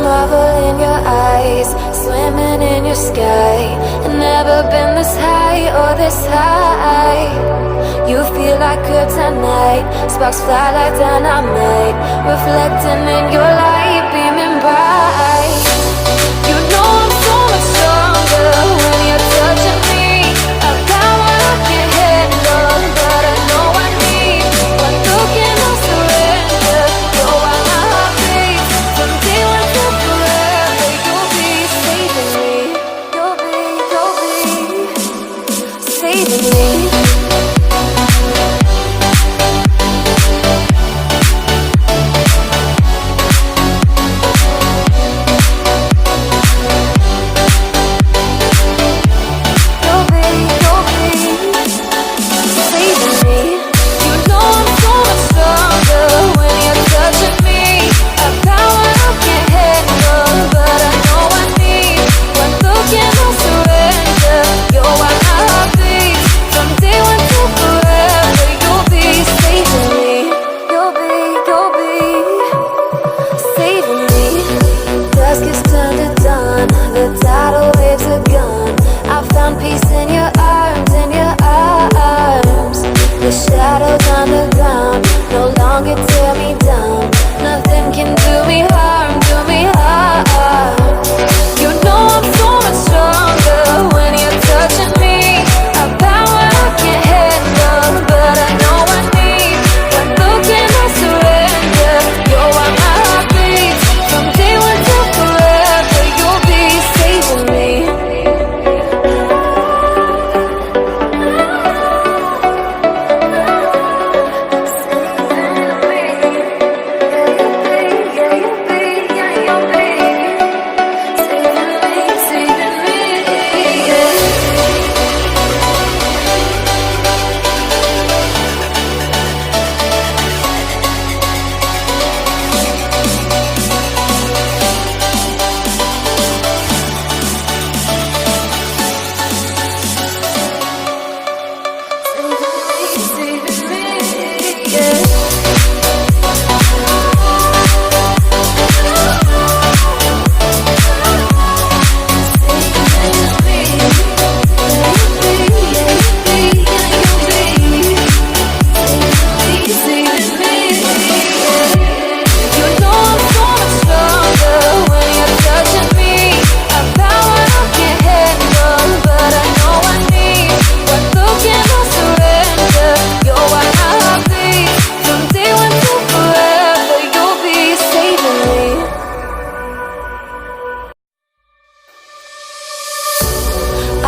marvel in your eyes, swimming in your sky. Never been this high or this high. You feel like kryptonite, sparks fly like dynamite, reflecting in your light, beaming bright. You know I'm so much stronger when you're touching me. I've got what I can't handle, but I know I need. One look and I'll surrender. You're why my heart beats. From day one to forever, you'll be saving me. You'll be saving me.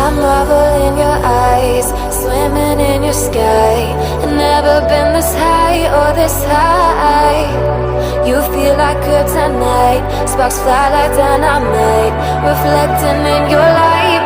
I marvel in your eyes, swimming in your sky. Never been this high or this high. You feel like kryptonite, sparks fly like dynamite, reflecting in your light.